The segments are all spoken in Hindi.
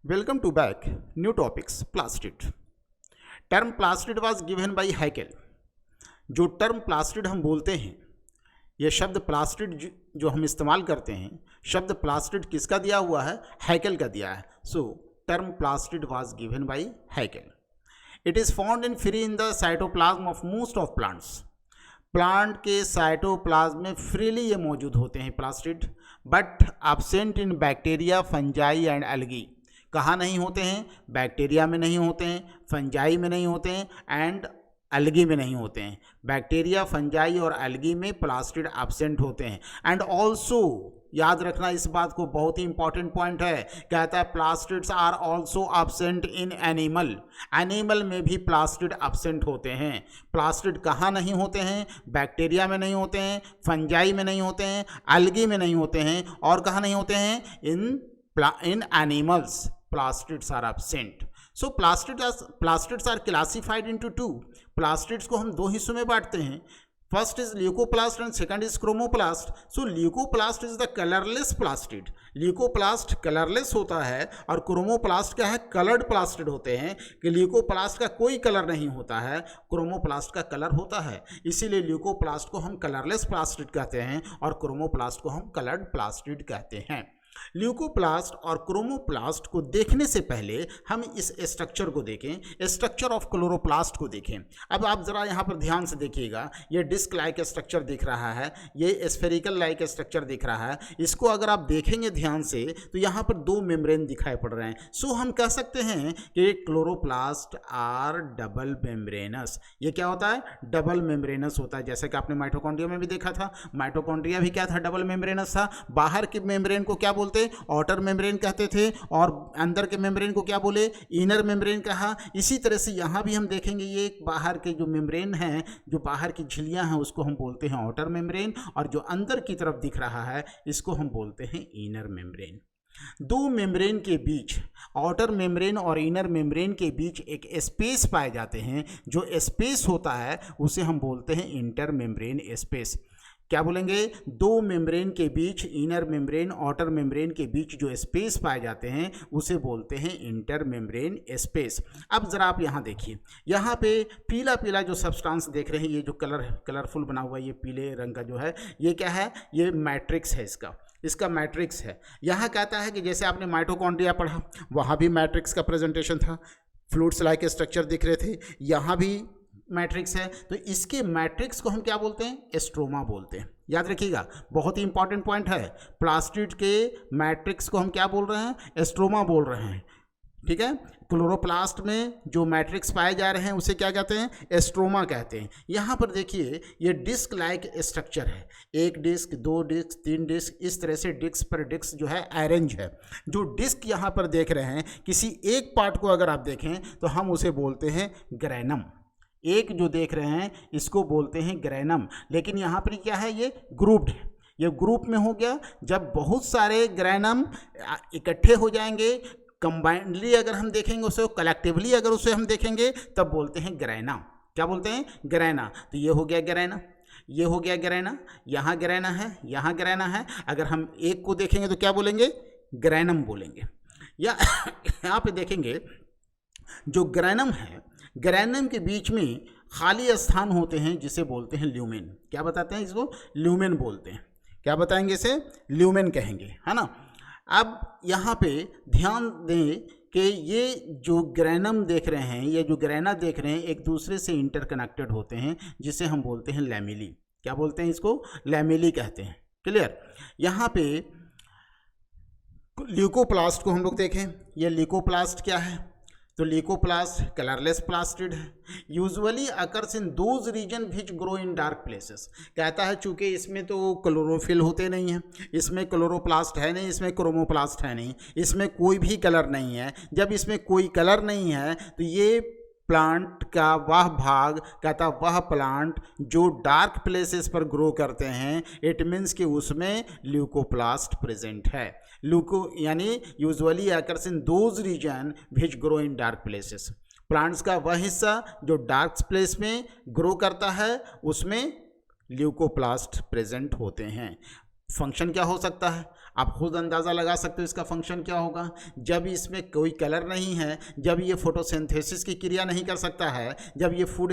Welcome to back. New topics. Plastid. Term plastid was given by Haeckel. जो टर्म प्लास्टिड हम बोलते हैं, यह शब्द प्लास्टिड जो हम इस्तेमाल करते हैं, शब्द प्लास्टिड किसका दिया हुआ है? हैकेल का दिया है. So term plastid was given by Haeckel. It is found in free in the cytoplasm of most of plants. Plant के साइटोप्लाज्म में फ्रीली ये मौजूद होते हैं plastid, but absent in bacteria, fungi and algae. कहाँ नहीं होते हैं? बैक्टीरिया में नहीं होते हैं, फंजाई में नहीं होते हैं एंड एल्गी में नहीं होते हैं. बैक्टीरिया, फंजाई और एल्गी में प्लास्टिड एब्सेंट होते हैं. एंड ऑल्सो याद रखना इस बात को, बहुत ही इंपॉर्टेंट पॉइंट है. कहता है plastids are also absent in animal. Animal में भी प्लास्टिड एब्सेंट होते हैं. प्लास्टिड कहाँ नहीं होते हैं? बैक्टीरिया में नहीं होते हैं, फंजाई में नहीं होते हैं, एल्गी में नहीं होते हैं, और कहाँ नहीं होते हैं? इन animals plastids are absent. So plastids are classified into two. Plastids को हम दो हिस्सों में बांटते हैं. First is leucoplast and second is chromoplast. So leucoplast is the colourless plastid. Leucoplast colourless होता है और क्रोमोप्लास्ट क्या है? कलर्ड प्लास्टिड होते हैं. कि ल्यूकोप्लास्ट का कोई कलर नहीं होता है, क्रोमोप्लास्ट का कलर होता है. इसीलिए ल्यूकोप्लास्ट को हम कलरलेस प्लास्टिड कहते हैं और क्रोमोप्लास्ट को हम कलर्ड प्लास्टिड कहते हैं. ल्यूकोप्लास्ट और क्रोमोप्लास्ट को देखने से पहले हम इस स्ट्रक्चर को देखें, स्ट्रक्चर ऑफ क्लोरोप्लास्ट को देखें. अब आप जरा यहाँ पर ध्यान से देखिएगा, ये डिस्क लाइक स्ट्रक्चर दिख रहा है, ये स्फेरिकल लाइक स्ट्रक्चर दिख रहा है. इसको अगर आप देखेंगे ध्यान से तो यहाँ पर दो मेम्ब्रेन दिखाई पड़ रहे हैं. सो हम कह सकते हैं कि क्लोरोप्लास्ट आर डबल मेम्ब्रेनस. ये क्या होता है? डबल मेम्ब्रेनस होता है. जैसे कि आपने माइटोकॉन्ड्रिया में भी देखा था, माइटोकॉन्ड्रिया भी क्या था? डबल मेम्ब्रेनस था. बाहर के मेम्ब्रेन को क्या बोलते? आउटर मेम्ब्रेन कहते थे, और अंदर के मेम्ब्रेन को क्या बोले? इनर मेम्ब्रेन कहा. इसी तरह से यहां भी हम देखेंगे, ये बाहर के जो मेम्ब्रेन हैं, जो बाहर की झिल्लियां हैं, उसको हम बोलते हैं आउटर मेम्ब्रेन, और जो अंदर की तरफ दिख रहा है इसको हम बोलते हैं इनर मेम्ब्रेन. दो मेम्ब्रेन के बीच, आउटर मेम्ब्रेन और इनर मेम्ब्रेन के बीच एक स्पेस पाए जाते हैं. जो स्पेस होता है उसे हम बोलते हैं इंटर मेम्ब्रेन स्पेस. क्या बोलेंगे? दो मेम्ब्रेन के बीच, इनर मेम्ब्रेन आउटर मेम्ब्रेन के बीच जो स्पेस पाए जाते हैं उसे बोलते हैं इंटर मेम्ब्रेन स्पेस. अब जरा आप यहाँ देखिए, यहाँ पे पीला पीला जो सब्सटेंस देख रहे हैं, ये जो कलरफुल बना हुआ है, ये पीले रंग का जो है, ये क्या है? ये मैट्रिक्स है. इसका मैट्रिक्स है. यहाँ कहता है कि जैसे आपने माइटोकॉन्ड्रिया पढ़ा, वहाँ भी मैट्रिक्स का प्रेजेंटेशन था, फ्लूइड्स लाइक स्ट्रक्चर दिख रहे थे, यहाँ भी मैट्रिक्स है. तो इसके मैट्रिक्स को हम क्या बोलते हैं? स्ट्रोमा बोलते हैं. याद रखिएगा, बहुत ही इंपॉर्टेंट पॉइंट है. प्लास्टिड के मैट्रिक्स को हम क्या बोल रहे हैं? स्ट्रोमा बोल रहे हैं. ठीक है. क्लोरोप्लास्ट में जो मैट्रिक्स पाए जा रहे हैं उसे क्या कहते हैं? स्ट्रोमा कहते हैं. यहाँ पर देखिए, ये डिस्क लाइक स्ट्रक्चर है. एक डिस्क, दो डिस्क, तीन डिस्क, इस तरह से डिस्क पर डिस्क जो है अरेंज है. जो डिस्क यहाँ पर देख रहे हैं, किसी एक पार्ट को अगर आप देखें तो हम उसे बोलते हैं ग्रेनम. एक जो देख रहे हैं इसको बोलते हैं ग्रेनम. लेकिन यहाँ पर क्या है? ये ग्रुप्ड है. ये ग्रुप में हो गया. जब बहुत सारे ग्रेनम इकट्ठे हो जाएंगे, कंबाइंडली अगर हम देखेंगे उसे, कलेक्टिवली अगर उसे हम देखेंगे, तब बोलते हैं ग्रेना. क्या बोलते हैं? ग्रेना. तो ये हो गया ग्रेना, ये हो गया ग्रेना, यहाँ ग्रेना है, यहाँ ग्रेना है. अगर हम एक को देखेंगे तो क्या बोलेंगे? ग्रेनम बोलेंगे. या यहाँ पे देखेंगे, जो ग्रेनम है, ग्रेनम के बीच में खाली स्थान होते हैं जिसे बोलते हैं ल्यूमेन. क्या बताते हैं इसको? ल्यूमेन बोलते हैं. क्या बताएंगे इसे? ल्यूमेन कहेंगे, है ना. अब यहाँ पे ध्यान दें कि ये जो ग्रेनम देख रहे हैं, ये जो ग्रेना देख रहे हैं, एक दूसरे से इंटरकनेक्टेड होते हैं जिसे हम बोलते हैं लैमेली. क्या बोलते हैं इसको? लैमेली कहते हैं. क्लियर. यहाँ पे ल्यूकोप्लास्ट को हम लोग देखें. ये ल्यूकोप्लास्ट क्या है? तो ल्यूकोप्लास्ट कलरलेस प्लास्टिड है. Usually occurs in those region which grow in dark places. कहता है चूंकि इसमें तो क्लोरोफिल होते नहीं हैं, इसमें क्लोरोप्लास्ट है नहीं, इसमें क्रोमोप्लास्ट है नहीं, इसमें कोई भी कलर नहीं है. जब इसमें कोई कलर नहीं है तो ये प्लांट का वह भाग, कहता वह प्लांट जो डार्क प्लेसेस पर ग्रो करते हैं, इट मीन्स कि उसमें ल्यूकोप्लास्ट प्रेजेंट है. ल्यूको यानी usually occurs in those region which grow in dark places. Plants का वह हिस्सा जो डार्क प्लेस में ग्रो करता है, उसमें ल्यूकोप्लास्ट प्रेजेंट होते हैं. फंक्शन क्या हो सकता है? आप खुद अंदाज़ा लगा सकते हो इसका फंक्शन क्या होगा। जब इसमें कोई कलर नहीं है, जब ये फोटोसिंथेसिस की क्रिया नहीं कर सकता है, जब ये फूड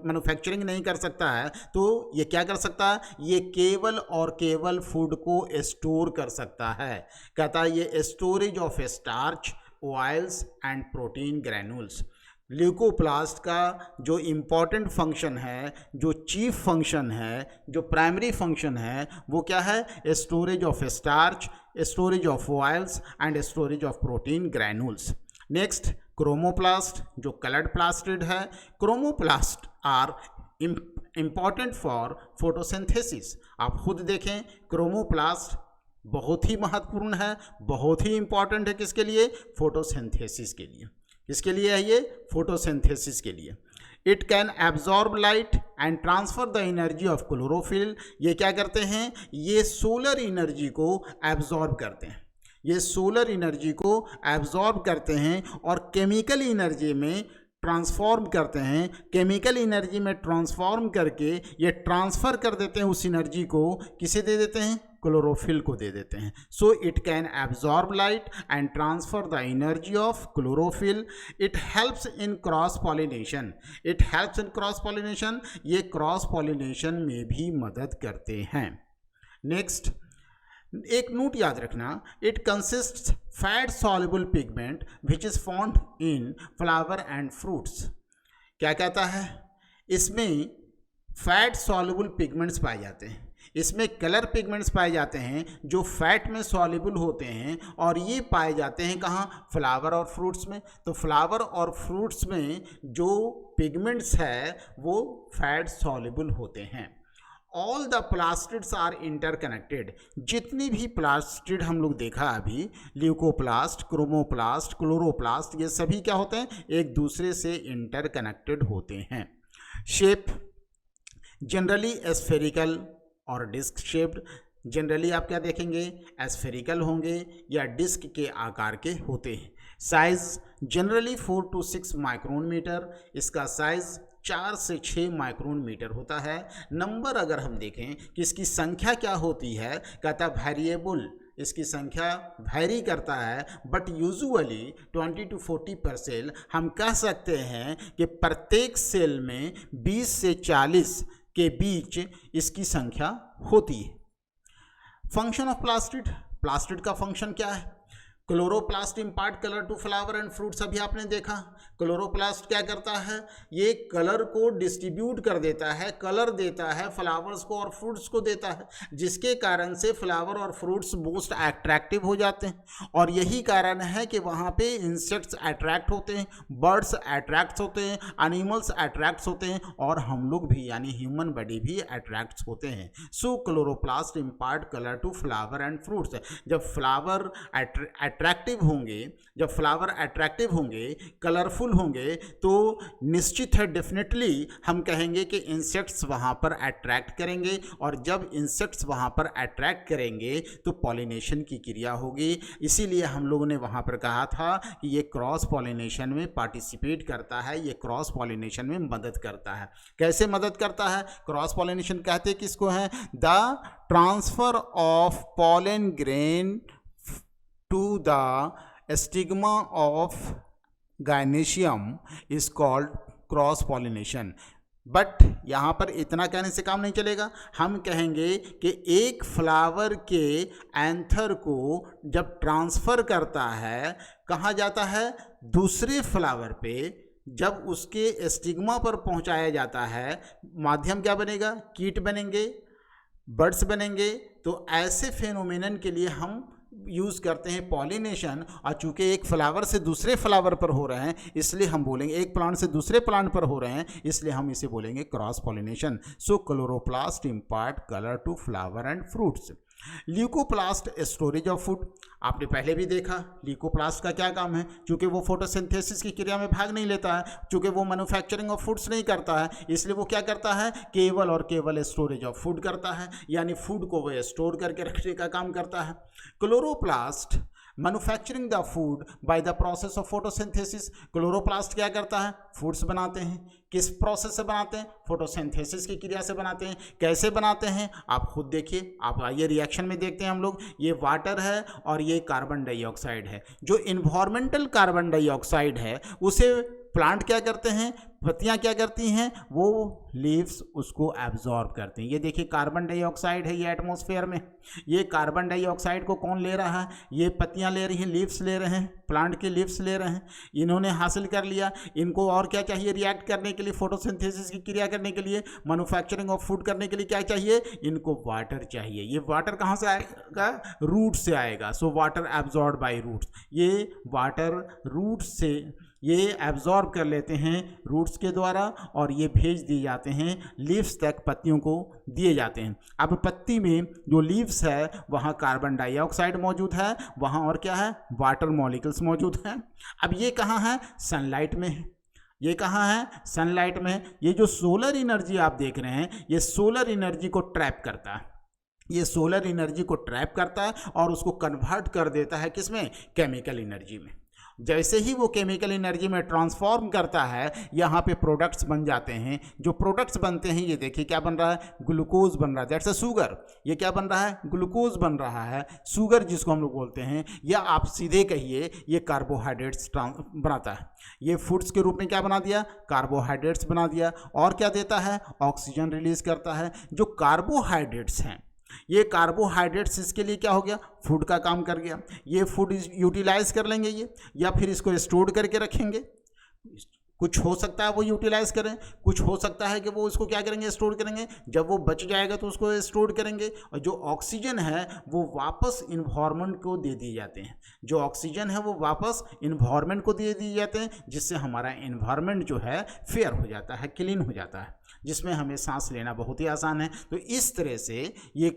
मैन्युफैक्चरिंग नहीं कर सकता है, तो ये क्या कर सकता है, ये केवल और केवल फूड को स्टोर कर सकता है। कहता है ये storage of starch, oils and protein granules. Leucoplast का जो इम्पॉर्टेंट फंक्शन है, जो चीफ फंक्शन है, जो प्राइमरी फंक्शन है, वो क्या है, storage of starch, storage of oils and storage of protein granules. Next chromoplast, जो कलर्ड प्लास्टिड है। Chromoplast are important for photosynthesis. आप खुद देखें, क्रोमोप्लास्ट बहुत ही महत्वपूर्ण है, बहुत ही इंपॉर्टेंट है। किसके लिए, फोटोसिंथेसिस के लिए। किसके लिए है ये, फोटोसिंथेसिस के लिए। It can absorb light and transfer the energy of chlorophyll. ये क्या करते हैं, ये सोलर एनर्जी को एब्जॉर्ब करते हैं, ये सोलर एनर्जी को एब्जॉर्ब करते हैं और केमिकल एनर्जी में ट्रांसफॉर्म करते हैं। केमिकल एनर्जी में ट्रांसफॉर्म करके ये ट्रांसफ़र कर देते हैं उस एनर्जी को, किसे दे देते हैं, क्लोरोफिल को दे देते हैं। So it can absorb light and transfer the energy of chlorophyll. It helps in cross pollination. It helps in cross pollination, ये क्रॉस पॉलिनेशन में भी मदद करते हैं। नेक्स्ट एक नोट याद रखना, it consists fat soluble pigment which is found in flower and fruits. क्या कहता है, इसमें फैट सॉल्युबल पिगमेंट्स पाए जाते हैं, इसमें कलर पिगमेंट्स पाए जाते हैं जो फैट में सॉल्युबल होते हैं, और ये पाए जाते हैं कहाँ, फ्लावर और फ्रूट्स में। तो फ्लावर और फ्रूट्स में जो पिगमेंट्स है वो फैट सॉल्युबल होते हैं। All the plastids are interconnected. जितनी भी प्लास्टिड हम लोग देखा अभी, ल्यूकोप्लास्ट, क्रोमोप्लास्ट, क्लोरोप्लास्ट, ये सभी क्या होते हैं, एक दूसरे से इंटरकनेक्टेड होते हैं। शेप जनरली एस्फेरिकल और डिस्क शेप्ड। जनरली आप क्या देखेंगे, एस्फेरिकल होंगे या डिस्क के आकार के होते हैं। Size generally 4 to 6 micron metre, इसका साइज 4 से 6 माइक्रोन मीटर होता है। नंबर अगर हम देखें कि इसकी संख्या क्या होती है, कहता वेरिएबल, इसकी संख्या वैरी करता है, बट यूजुअली 20 to 40% हम कह सकते हैं कि प्रत्येक सेल में 20 से 40 के बीच इसकी संख्या होती है। फंक्शन ऑफ प्लास्टिड, प्लास्टिड का फंक्शन क्या है, chloroplast impart colour to flower and fruits. अभी आपने देखा क्लोरोप्लास्ट क्या करता है, ये कलर को डिस्ट्रीब्यूट कर देता है, कलर देता है फ्लावर्स को और फ्रूट्स को देता है, जिसके कारण से फ्लावर और फ्रूट्स मोस्ट अट्रैक्टिव हो जाते हैं। और यही कारण है कि वहाँ पे इंसेक्ट्स अट्रैक्ट होते हैं, बर्ड्स अट्रैक्ट होते हैं, एनिमल्स अट्रैक्ट होते हैं, और हम लोग भी यानी ह्यूमन बॉडी भी अट्रैक्ट होते हैं। So chloroplast impart colour to flower and fruits. जब फ्लावर अट्रैक्टिव होंगे, जब फ्लावर अट्रैक्टिव होंगे, कलरफुल होंगे, तो निश्चित है डेफिनेटली हम कहेंगे कि इंसेक्ट्स वहाँ पर अट्रैक्ट करेंगे, और जब इंसेक्ट्स वहाँ पर अट्रैक्ट करेंगे तो पॉलिनेशन की क्रिया होगी। इसीलिए हम लोगों ने वहाँ पर कहा था कि ये क्रॉस पॉलिनेशन में पार्टिसिपेट करता है, ये क्रॉस पॉलिनेशन में मदद करता है। कैसे मदद करता है, क्रॉस पॉलिनेशन कहते किसको है, the transfer of pollen grain to the stigma of gynoecium is called cross pollination। But यहाँ पर इतना कहने से काम नहीं चलेगा, हम कहेंगे कि एक फ्लावर के एंथर को जब ट्रांसफ़र करता है, कहाँ जाता है, दूसरे फ्लावर पे, जब उसके स्टिग्मा पर पहुँचाया जाता है, माध्यम क्या बनेगा, कीट बनेंगे, बर्ड्स बनेंगे। तो ऐसे फेनोमेनन के लिए हम यूज़ करते हैं पॉलिनेशन। और चूंकि एक फ्लावर से दूसरे फ्लावर पर हो रहे हैं, इसलिए हम बोलेंगे, एक प्लांट से दूसरे प्लांट पर हो रहे हैं, इसलिए हम इसे बोलेंगे cross pollination. So chloroplast impart colour to flower and fruits. Leucoplast storage of food, आपने पहले भी देखा ल्यूकोप्लास्ट का क्या काम है, चूंकि वो फोटोसिंथेसिस की क्रिया में भाग नहीं लेता है, चूंकि वो मैन्युफैक्चरिंग ऑफ फूड्स नहीं करता है, इसलिए वो क्या करता है, केवल और केवल स्टोरेज ऑफ फूड करता है, यानी फूड को वो स्टोर करके रखने का काम करता है। Chloroplast manufacturing the food by the process of photosynthesis. Chloroplast क्या करता है? फूड्स बनाते हैं। किस प्रोसेस से बनाते हैं? फोटोसिंथेसिस की क्रिया से बनाते हैं। कैसे बनाते हैं आप खुद देखिए। आप आइए रिएक्शन में देखते हैं हम लोग। ये वाटर है और ये कार्बन डाइऑक्साइड है। जो इन्वायरमेंटल कार्बन डाइऑक्साइड है उसे प्लांट क्या करते हैं, पत्तियां क्या करती हैं, वो लीव्स उसको एब्जॉर्ब करते हैं। ये देखिए कार्बन डाइऑक्साइड है ये एटमॉस्फेयर में। ये कार्बन डाइऑक्साइड को कौन ले रहा है? ये पत्तियां ले रही हैं, लीव्स ले रहे हैं, प्लांट के लीव्स ले रहे हैं। इन्होंने हासिल कर लिया। इनको और क्या चाहिए रिएक्ट करने के लिए, फोटोसिंथेसिस की क्रिया करने के लिए, मैन्युफैक्चरिंग ऑफ फूड करने के लिए क्या चाहिए? इनको वाटर चाहिए। ये वाटर कहाँ से आएगा? रूट से आएगा। So water absorb by roots. ये वाटर रूट से ये एब्जॉर्ब कर लेते हैं रूट्स के द्वारा और ये भेज दिए जाते हैं लीव्स तक, पत्तियों को दिए जाते हैं। अब पत्ती में जो लीव्स है वहाँ कार्बन डाइऑक्साइड मौजूद है, वहाँ और क्या है? वाटर मॉलिक्यूल्स मौजूद हैं। अब ये कहाँ है? सनलाइट में है। ये कहाँ है? सनलाइट में। ये जो सोलर एनर्जी आप देख रहे हैं ये सोलर एनर्जी को ट्रैप करता है। ये सोलर एनर्जी को ट्रैप करता है और उसको कन्वर्ट कर देता है किसमें? केमिकल एनर्जी में। जैसे ही वो केमिकल एनर्जी में ट्रांसफॉर्म करता है यहाँ पे प्रोडक्ट्स बन जाते हैं। जो प्रोडक्ट्स बनते हैं ये देखिए क्या बन रहा है? ग्लूकोज बन रहा है। That's a sugar. ये क्या बन रहा है? ग्लूकोज बन रहा है। शुगर जिसको हम लोग बोलते हैं, या आप सीधे कहिए ये कार्बोहाइड्रेट्स बनाता है। ये फूड्स के रूप में क्या बना दिया? कार्बोहाइड्रेट्स बना दिया। और क्या देता है? ऑक्सीजन रिलीज करता है। जो कार्बोहाइड्रेट्स हैं, ये कार्बोहाइड्रेट्स इसके लिए क्या हो गया? फूड का काम कर गया। ये फूड यूटिलाइज कर लेंगे ये, या फिर इसको स्टोर करके रखेंगे। कुछ हो सकता है वो यूटिलाइज करें, कुछ हो सकता है कि वो इसको क्या करेंगे? स्टोर करेंगे। जब वो बच जाएगा तो उसको स्टोर करेंगे। और जो ऑक्सीजन है वो वापस इन्वायरमेंट को दे दिए जाते हैं। जो ऑक्सीजन है वो वापस इन्वायरमेंट को दे दिए जाते हैं, जिससे हमारा इन्वायरमेंट जो है फेयर हो जाता है, क्लीन हो जाता है, जिसमें हमें सांस लेना बहुत ही आसान है। तो इस तरह से ये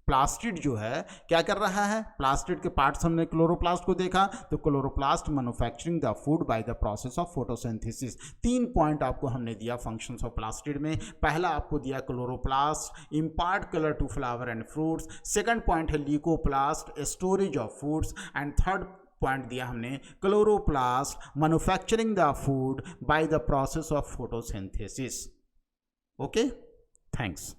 प्लास्टिड जो है क्या कर रहा है? प्लास्टिड के पार्ट्स हमने क्लोरोप्लास्ट को देखा। तो chloroplast manufacturing the food by the process of photosynthesis. 3 point आपको हमने दिया फंक्शंस ऑफ प्लास्टिड में। पहला आपको दिया chloroplast impart colour to flower and fruits. Second point है leucoplast storage of foods. And third point दिया हमने chloroplast manufacturing the food by the process of photosynthesis. Okay, thanks.